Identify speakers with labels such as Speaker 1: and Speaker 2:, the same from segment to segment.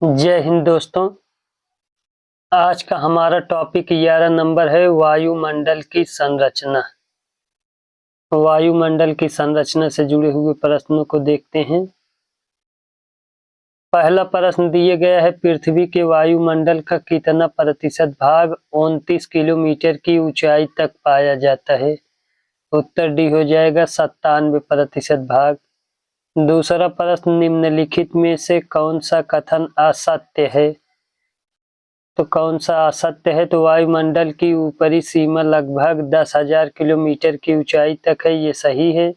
Speaker 1: जय हिंद दोस्तों। आज का हमारा टॉपिक 11 नंबर है वायुमंडल की संरचना। वायुमंडल की संरचना से जुड़े हुए प्रश्नों को देखते हैं। पहला प्रश्न दिया गया है, पृथ्वी के वायुमंडल का कितना प्रतिशत भाग 29 किलोमीटर की ऊंचाई तक पाया जाता है? उत्तर डी हो जाएगा 97% भाग। दूसरा प्रश्न, निम्नलिखित में से कौन सा कथन असत्य है? तो कौन सा असत्य है? तो वायुमंडल की ऊपरी सीमा लगभग 10,000 किलोमीटर की ऊंचाई तक है, ये सही है।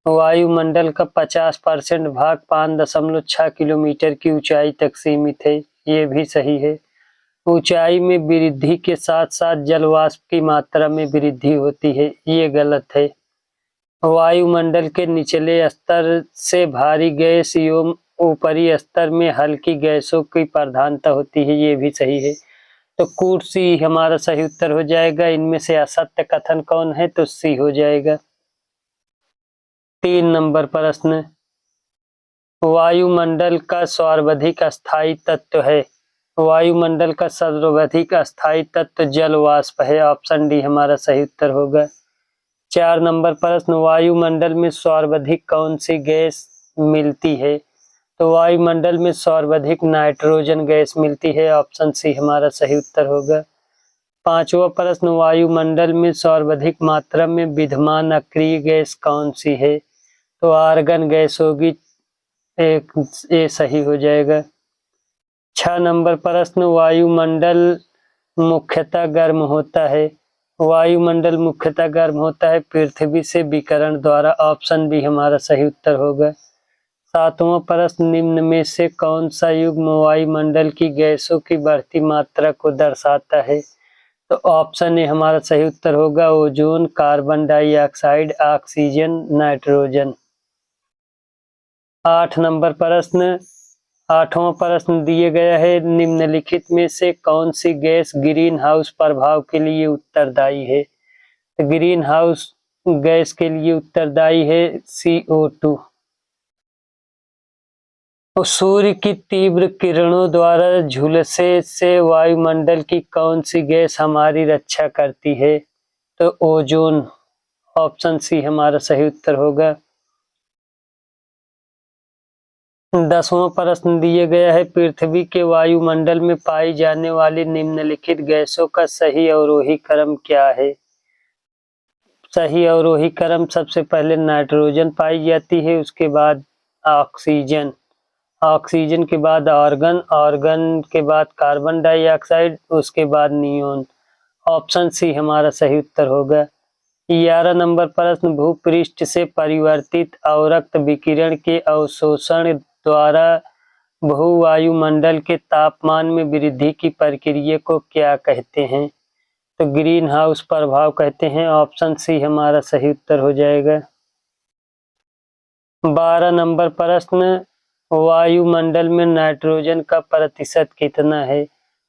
Speaker 1: वायुमंडल का 50% भाग 5.6 किलोमीटर की ऊंचाई तक सीमित है, ये भी सही है। ऊंचाई में वृद्धि के साथ साथ जलवाष्प की मात्रा में वृद्धि होती है, ये गलत है। वायुमंडल के निचले स्तर से भारी गैस एवं ऊपरी स्तर में हल्की गैसों की प्रधानता होती है, ये भी सही है। तो कूट सी हमारा सही उत्तर हो जाएगा। इनमें से असत्य कथन कौन है? तो सी हो जाएगा। 3 नंबर प्रश्न, वायुमंडल का सर्वाधिक अस्थायी तत्व है? वायुमंडल का सर्वाधिक अस्थायी तत्व जल वाष्प है, ऑप्शन डी हमारा सही उत्तर होगा। 4 नंबर प्रश्न, वायुमंडल में सर्वाधिक कौन सी गैस मिलती है? तो वायुमंडल में सर्वाधिक नाइट्रोजन गैस मिलती है, ऑप्शन सी हमारा सही उत्तर होगा। 5वां प्रश्न, वायुमंडल में सर्वाधिक मात्रा में विद्यमान अक्रिय गैस कौन सी है? तो आर्गन गैस होगी, एक ये सही हो जाएगा। 6 नंबर प्रश्न, वायुमंडल मुख्यतः गर्म होता है? वायुमंडल मुख्यतः गर्म होता है पृथ्वी से विकिरण द्वारा, ऑप्शन बी हमारा सही उत्तर होगा। 7वां प्रश्न, निम्न में से कौन सा युग्म वायुमंडल की गैसों की बढ़ती मात्रा को दर्शाता है? तो ऑप्शन ए हमारा सही उत्तर होगा, ozone, carbon dioxide, oxygen, nitrogen. 8 number प्रश्न, 8वां प्रश्न दिए गया है, निम्नलिखित में से कौन सी गैस ग्रीन हाउस प्रभाव के लिए उत्तरदायी है? तो ग्रीन हाउस गैस के लिए उत्तरदायी है CO2। सूर्य की तीव्र किरणों द्वारा झुलसे से वायुमंडल की कौन सी गैस हमारी रक्षा करती है? तो ओजोन, ऑप्शन सी हमारा सही उत्तर होगा। 10वां प्रश्न दिया गया है, पृथ्वी के वायुमंडल में पाई जाने वाली निम्नलिखित गैसों का सही अवरोही क्रम क्या है? सही अवरोही क्रम, सबसे पहले नाइट्रोजन पाई जाती है, उसके बाद ऑक्सीजन, ऑक्सीजन के बाद आर्गन, आर्गन के बाद कार्बन डाइऑक्साइड, उसके बाद नियोन, ऑप्शन सी हमारा सही उत्तर होगा। 11 नंबर प्रश्न, भूपृष्ठ से परिवर्तित अवरक्त विकिरण के अवशोषण द्वारा भूवायुमंडल के तापमान में वृद्धि की प्रक्रिया को क्या कहते हैं? तो ग्रीन हाउस प्रभाव कहते हैं, ऑप्शन सी हमारा सही उत्तर हो जाएगा। 12 नंबर प्रश्न, वायुमंडल में नाइट्रोजन का प्रतिशत कितना है?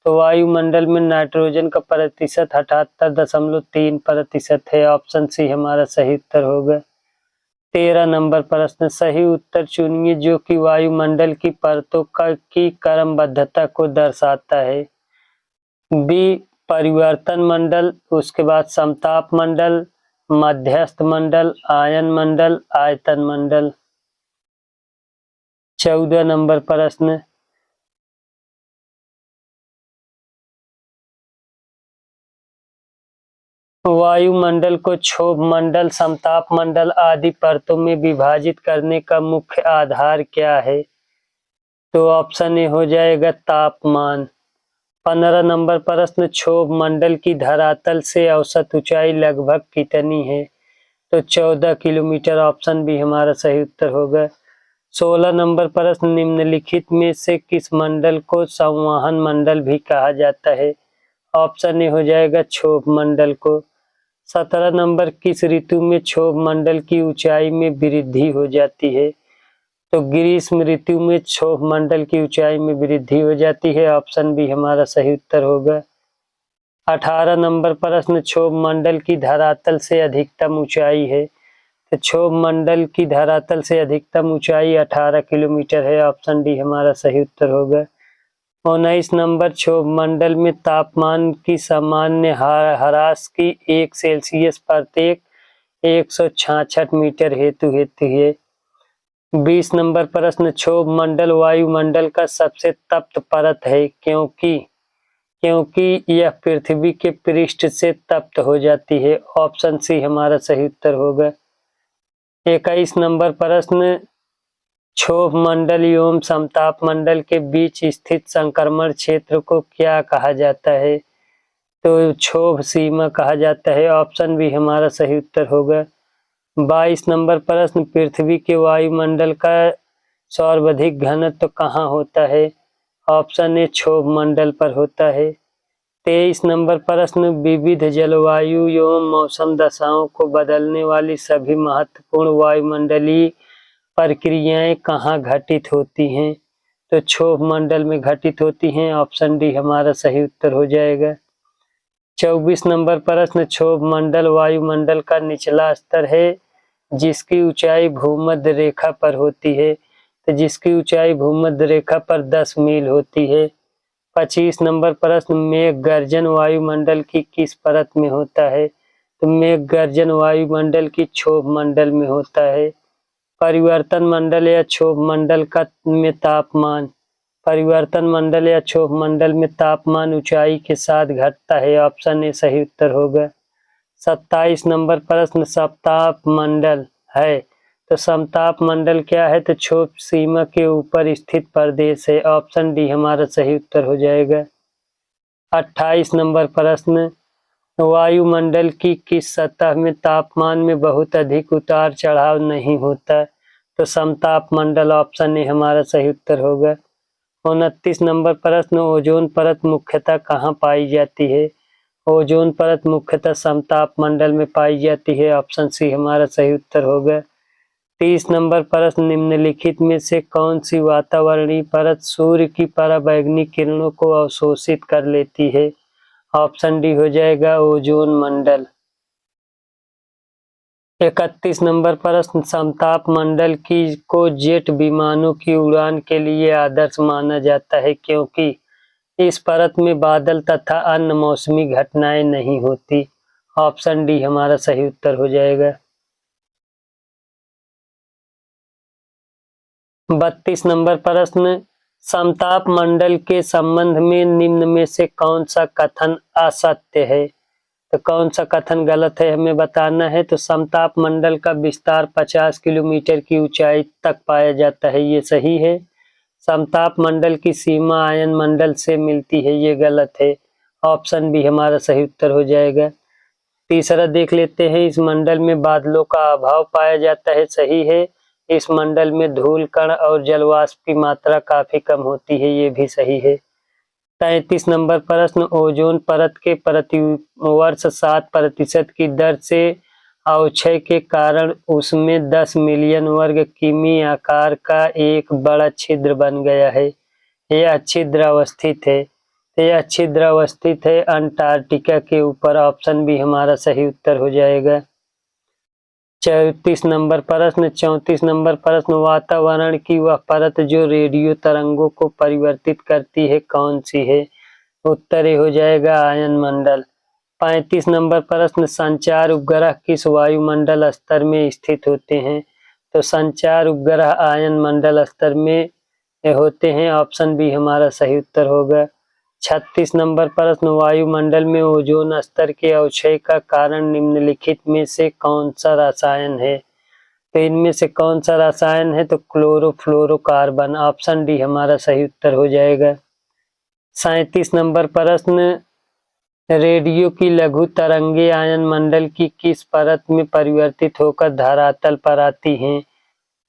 Speaker 1: तो वायुमंडल में नाइट्रोजन का प्रतिशत 78.3% है, ऑप्शन सी हमारा सही उत्तर होगा। 13 नंबर प्रश्न, सही उत्तर चुनिए जो कि वायुमंडल की परतों की क्रमबद्धता को दर्शाता है। बी परिवर्तन मंडल, उसके बाद समताप मंडल, मध्यस्थ मंडल, आयन मंडल, आयतन मंडल। 14 नंबर प्रश्न, वायुमंडल को क्षोभ मंडल, समताप मंडल आदि परतों में विभाजित करने का मुख्य आधार क्या है? तो ऑप्शन ए हो जाएगा तापमान। 15 नंबर प्रश्न, क्षोभ मंडल की धरातल से औसत ऊंचाई लगभग कितनी है? तो 14 किलोमीटर, ऑप्शन बी हमारा सही उत्तर होगा। 16 नंबर प्रश्न, निम्नलिखित में से किस मंडल को संवहन मंडल भी कहा जाता है? ऑप्शन ए हो जाएगा क्षोभ मंडल को। 17 नंबर, किस ऋतु में क्षोभ मंडल की ऊंचाई में वृद्धि हो जाती है? तो ग्रीष्म ऋतु में क्षोभ मंडल की ऊंचाई में वृद्धि हो जाती है, ऑप्शन बी हमारा सही उत्तर होगा। 18 नंबर प्रश्न, क्षोभ मंडल की धरातल से अधिकतम ऊंचाई है? तो क्षोभ मंडल की धरातल से अधिकतम ऊंचाई 18 किलोमीटर है, ऑप्शन डी हमारा सही उत्तर होगा। 19 नंबर, क्षोभ मंडल में तापमान की सामान्य ह्रास की 1 सेल्सियस प्रत्येक 166 मीटर हेतु है। 20 नंबर प्रश्न, क्षोभ मंडल वायुमंडल का सबसे तप्त परत है क्योंकि यह पृथ्वी के पृष्ठ से तप्त हो जाती है। ऑप्शन सी हमारा सही उत्तर होगा। 21 नंबर प्रश्न, क्षोभ मंडल एवं समताप मंडल के बीच स्थित संक्रमण क्षेत्र को क्या कहा जाता है? तो क्षोभ सीमा कहा जाता है। ऑप्शन बी हमारा सही उत्तर होगा। 22 नंबर प्रश्न, पृथ्वी के वायुमंडल का सर्वाधिक घनत्व कहाँ होता है? ऑप्शन ए क्षोभ मंडल पर होता है। 23 नंबर प्रश्न, विविध जलवायु एवं मौसम दशाओं को बदलने वाली सभी महत्वपूर्ण वायुमंडलीय प्रक्रियाएं कहाँ घटित होती हैं? तो क्षोभ मंडल में घटित होती हैं। ऑप्शन डी हमारा सही उत्तर हो जाएगा। 24 नंबर प्रश्न, क्षोभ मंडल वायुमंडल का निचला स्तर है जिसकी ऊंचाई भूमध्य रेखा पर होती है। तो जिसकी ऊंचाई भूमध्य रेखा पर 10 मील होती है। 25 नंबर प्रश्न, मेघ गर्जन वायुमंडल की किस परत में होता है? तो मेघ गर्जन वायुमंडल की क्षोभ मंडल में होता है। परिवर्तन मंडल या क्षोभ मंडल का में तापमान, परिवर्तन मंडल या क्षोभ मंडल में तापमान ऊंचाई के साथ घटता है। ऑप्शन ए सही उत्तर होगा। 27 नंबर प्रश्न, समताप मंडल है तो समताप मंडल क्या है? तो क्षोभ सीमा के ऊपर स्थित प्रदेश है। ऑप्शन डी हमारा सही उत्तर हो जाएगा। 28 नंबर प्रश्न, वायुमंडल की किस सतह में तापमान में बहुत अधिक उतार चढ़ाव नहीं होता? तो समताप मंडल। ऑप्शन ए हमारा सही उत्तर होगा। 29 नंबर प्रश्न, ओजोन परत मुख्यतः कहाँ पाई जाती है? ओजोन परत मुख्यतः समताप मंडल में पाई जाती है। ऑप्शन सी हमारा सही उत्तर होगा। 30 नंबर प्रश्न, निम्नलिखित में से कौन सी वातावरणीय परत सूर्य की पराबैंगनी किरणों को अवशोषित कर लेती है? ऑप्शन डी हो जाएगा ओजोन मंडल। 31 नंबर प्रश्न, समताप मंडल को जेट विमानों की उड़ान के लिए आदर्श माना जाता है क्योंकि इस परत में बादल तथा अन्य मौसमी घटनाएं नहीं होती। ऑप्शन डी हमारा सही उत्तर हो जाएगा। 32 नंबर प्रश्न, समताप मंडल के संबंध में निम्न में से कौन सा कथन असत्य है? तो कौन सा कथन गलत है हमें बताना है। तो समताप मंडल का विस्तार 50 किलोमीटर की ऊंचाई तक पाया जाता है, ये सही है। समताप मंडल की सीमा आयन मंडल से मिलती है, ये गलत है। ऑप्शन बी हमारा सही उत्तर हो जाएगा। तीसरा देख लेते हैं, इस मंडल में बादलों का अभाव पाया जाता है, सही है। इस मंडल में धूल कण और जलवाष्प की मात्रा काफी कम होती है, ये भी सही है। 33 नंबर प्रश्न, ओजोन परत के प्रतिवर्ष 7% की दर से अवक्षय के कारण उसमें 10 मिलियन वर्ग किमी आकार का एक बड़ा छिद्र बन गया है। यह छिद्र अवस्थित है अंटार्कटिका के ऊपर। ऑप्शन बी हमारा सही उत्तर हो जाएगा। 34 नंबर प्रश्न, वातावरण की वह परत जो रेडियो तरंगों को परिवर्तित करती है कौन सी है? उत्तर ए हो जाएगा आयन मंडल। 35 नंबर प्रश्न, संचार उपग्रह किस वायुमंडल स्तर में स्थित होते हैं? तो संचार उपग्रह आयन मंडल स्तर में होते हैं। ऑप्शन बी हमारा सही उत्तर होगा। 36 नंबर प्रश्न, वायुमंडल में ओजोन स्तर के अवक्षय का कारण निम्नलिखित में से कौन सा रसायन है? तो इनमें से कौन सा रसायन है? तो क्लोरोफ्लोरोकार्बन। ऑप्शन डी हमारा सही उत्तर हो जाएगा। 37 नंबर प्रश्न, रेडियो की लघु तरंगे आयन मंडल की किस परत में परिवर्तित होकर धरातल पर आती हैं?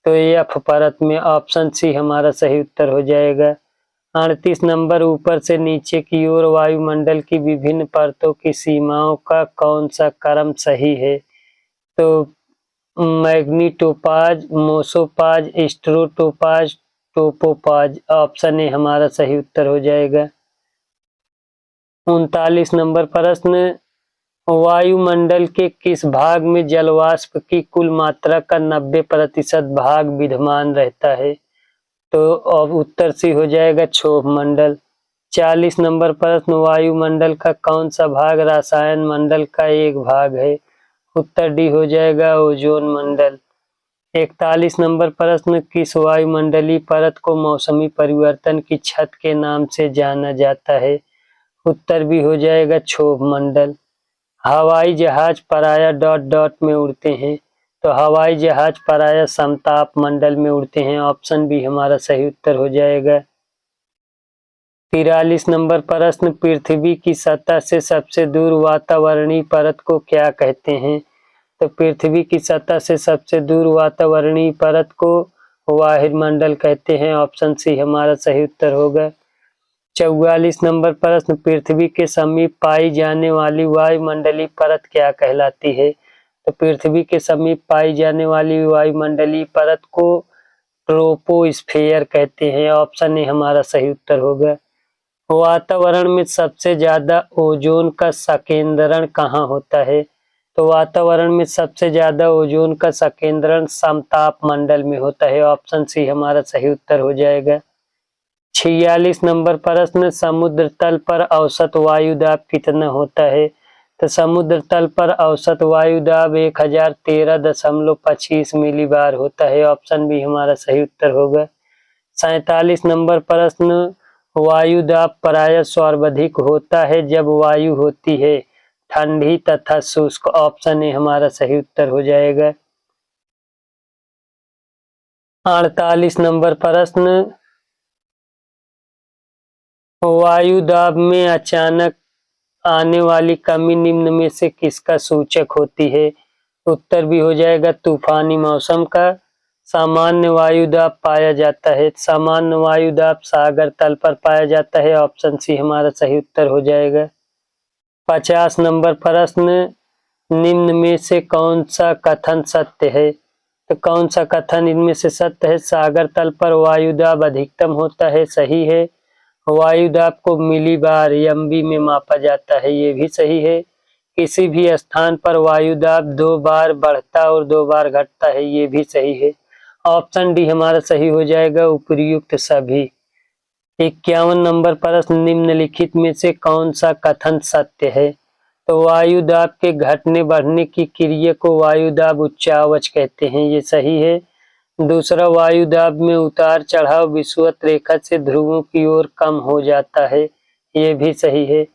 Speaker 1: तो एफ परत में। ऑप्शन सी हमारा सही उत्तर हो जाएगा। 38 नंबर, ऊपर से नीचे की ओर वायुमंडल की विभिन्न परतों की सीमाओं का कौन सा क्रम सही है? तो मैग्नीटोपाज, मोसोपाज, स्ट्रोटोपाज, टोपोपाज। ऑप्शन ए हमारा सही उत्तर हो जाएगा। 39 नंबर प्रश्न, वायुमंडल के किस भाग में जलवाष्प की कुल मात्रा का 90% भाग विद्यमान रहता है? तो अब उत्तर सी हो जाएगा क्षोभ मंडल। 40 नंबर प्रश्न, वायुमंडल का कौन सा भाग रसायन मंडल का एक भाग है? उत्तर डी हो जाएगा ओजोन मंडल। 41 नंबर प्रश्न, किस वायुमंडलीय परत को मौसमी परिवर्तन की छत के नाम से जाना जाता है? उत्तर भी हो जाएगा क्षोभ मंडल। हवाई जहाज पराया डॉट डॉट में उड़ते हैं, तो हवाई जहाज पराया समताप मंडल में उड़ते हैं। ऑप्शन बी हमारा सही उत्तर हो जाएगा। 43 नंबर प्रश्न, पृथ्वी की सतह से सबसे दूर वातावरणीय परत को क्या कहते हैं? तो पृथ्वी की सतह से सबसे दूर वातावरणीय परत को वायुमंडल कहते हैं। ऑप्शन सी हमारा सही उत्तर होगा। 44 नंबर प्रश्न, पृथ्वी के समीप पाई जाने वाली वायुमंडलीय परत क्या कहलाती है? तो पृथ्वी के समीप पाई जाने वाली वायुमंडलीय परत को ट्रोपोस्फेयर कहते हैं। ऑप्शन ए हमारा सही उत्तर होगा। वातावरण में सबसे ज्यादा ओजोन का संकेंद्रण कहाँ होता है? तो वातावरण में सबसे ज्यादा ओजोन का संकेंद्रण समताप मंडल में होता है। ऑप्शन सी हमारा सही उत्तर हो जाएगा। 46 नंबर प्रश्न, समुद्र तल पर औसत वायु दाब कितना होता है? तो समुद्र तल पर औसत वायु दाब 1013.25 मिलीबार होता है। ऑप्शन बी हमारा सही उत्तर होगा। 47 नंबर प्रश्न, वायु दाब प्रायः सर्वाधिक होता है जब वायु होती है ठंडी तथा शुष्क। ऑप्शन ए हमारा सही उत्तर हो जाएगा। 48 नंबर प्रश्न, वायु दाब में अचानक आने वाली कमी निम्न में से किसका सूचक होती है? उत्तर भी हो जाएगा तूफानी मौसम का। सामान्य वायु दाब पाया जाता है, सामान्य वायु दाब सागर तल पर पाया जाता है। ऑप्शन सी हमारा सही उत्तर हो जाएगा। 50 नंबर प्रश्न, निम्न में से कौन सा कथन सत्य है? तो कौन सा कथन इनमें से सत्य है? सागर तल पर वायु दाब अधिकतम होता है, सही है। वायु दाब को मिलीबार एमबी में मापा जाता है, ये भी सही है। किसी भी स्थान पर वायु दाब 2 बार बढ़ता और 2 बार घटता है, ये भी सही है। ऑप्शन डी हमारा सही हो जाएगा उपर्युक्त सभी। 51 नंबर प्रश्न, निम्नलिखित में से कौन सा कथन सत्य है? तो वायु दाब के घटने बढ़ने की क्रिया को वायु दाब उच्चावच कहते हैं, ये सही है। दूसरा, वायु दाब में उतार चढ़ाव विषुवत रेखा से ध्रुवों की ओर कम हो जाता है, ये भी सही है।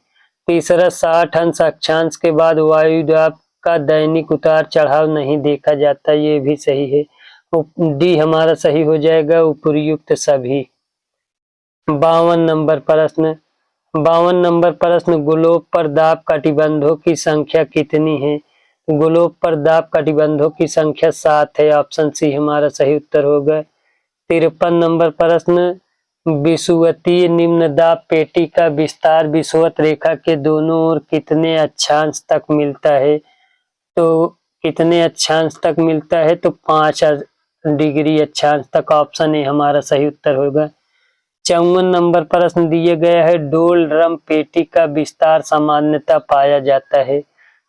Speaker 1: तीसरा, 60 अंश अक्षांश के बाद वायु दाब का दैनिक उतार चढ़ाव नहीं देखा जाता, ये भी सही है। डी हमारा सही हो जाएगा उपर्युक्त सभी। 52 नंबर प्रश्न, 52 नंबर प्रश्न, ग्लोब पर दाब कटिबंधों की संख्या कितनी है? ग्लोब पर दाब कटिबंधों की संख्या 7 है। ऑप्शन सी हमारा सही उत्तर होगा। 53 नंबर प्रश्न, विषुवतीय निम्न दाब पेटी का विस्तार विषुवत रेखा के दोनों ओर कितने अक्षांश तक मिलता है? तो कितने अक्षांश तक मिलता है? तो 5 डिग्री अक्षांश तक। ऑप्शन ए हमारा सही उत्तर होगा। 54 नंबर प्रश्न दिए गया है, डोल ड्रम पेटी का विस्तार सामान्यतः पाया जाता है।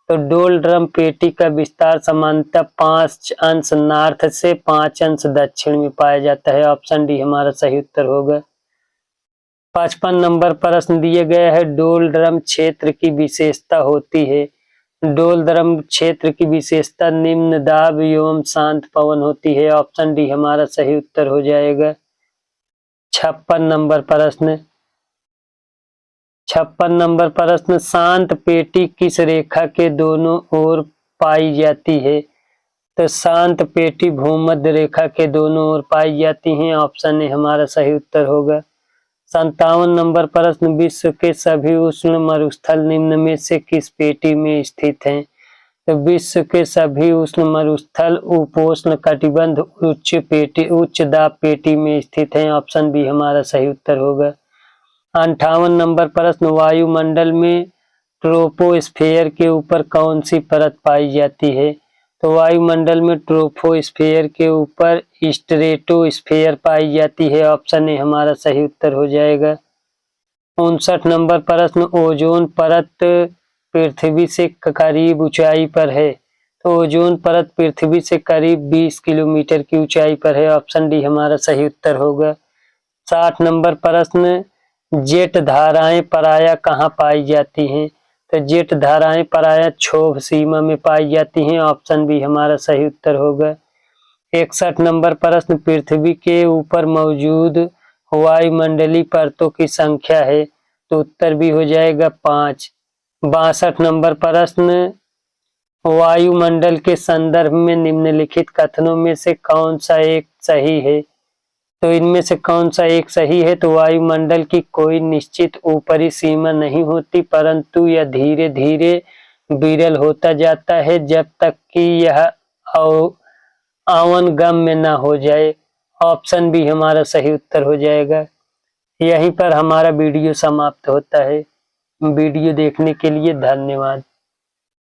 Speaker 1: तो डोल ड्रम पेटी का विस्तार सामान्यतः 5 अंश नॉर्थ से 5 अंश दक्षिण में पाया जाता है। ऑप्शन डी हमारा सही उत्तर होगा। 55 नंबर प्रश्न दिए गया है, डोल ड्रम क्षेत्र की विशेषता होती है। डोल ड्रम क्षेत्र की विशेषता निम्न दाब एवं शांत पवन होती है। ऑप्शन डी हमारा सही उत्तर हो जाएगा। 56 नंबर प्रश्न, 56 नंबर प्रश्न, शांत पेटी किस रेखा के दोनों ओर पाई जाती है? तो शांत पेटी भूमध्य रेखा के दोनों ओर पाई जाती हैं। ऑप्शन ए हमारा सही उत्तर होगा। 57 नंबर प्रश्न, विश्व के सभी उष्ण मरुस्थल निम्न में से किस पेटी में स्थित हैं? तो विश्व के सभी उष्ण मरुस्थल उपोष्ण कटिबंध उच्च दाब पेटी में स्थित हैं। ऑप्शन बी हमारा सही उत्तर होगा। 58 नंबर प्रश्न, वायुमंडल में ट्रोपोस्फेयर के ऊपर कौन सी परत पाई जाती है? तो वायुमंडल में ट्रोपोस्फेयर के ऊपर स्ट्रेटोस्फेयर पाई जाती है। ऑप्शन ए हमारा सही उत्तर हो जाएगा। 59 नंबर प्रश्न, ओजोन परत पृथ्वी से करीब ऊंचाई पर है। तो ओजोन परत पृथ्वी से करीब 20 किलोमीटर की ऊंचाई पर है। ऑप्शन डी हमारा सही उत्तर होगा। 60 नंबर प्रश्न, जेट धाराएं प्रायः कहाँ पाई जाती हैं? तो जेट धाराएं प्रायः क्षोभ सीमा में पाई जाती हैं। ऑप्शन बी हमारा सही उत्तर होगा। 61 नंबर प्रश्न, पृथ्वी के ऊपर मौजूद वायुमंडलीय परतों की संख्या है? तो उत्तर भी हो जाएगा 5। 62 नंबर प्रश्न, वायुमंडल के संदर्भ में निम्नलिखित कथनों में से कौन सा एक सही है? तो इनमें से कौन सा एक सही है? तो वायुमंडल की कोई निश्चित ऊपरी सीमा नहीं होती, परंतु यह धीरे धीरे विरल होता जाता है जब तक कि यह आवन-गम्य न हो जाए। ऑप्शन बी हमारा सही उत्तर हो जाएगा। यहीं पर हमारा वीडियो समाप्त होता है। वीडियो देखने के लिए धन्यवाद।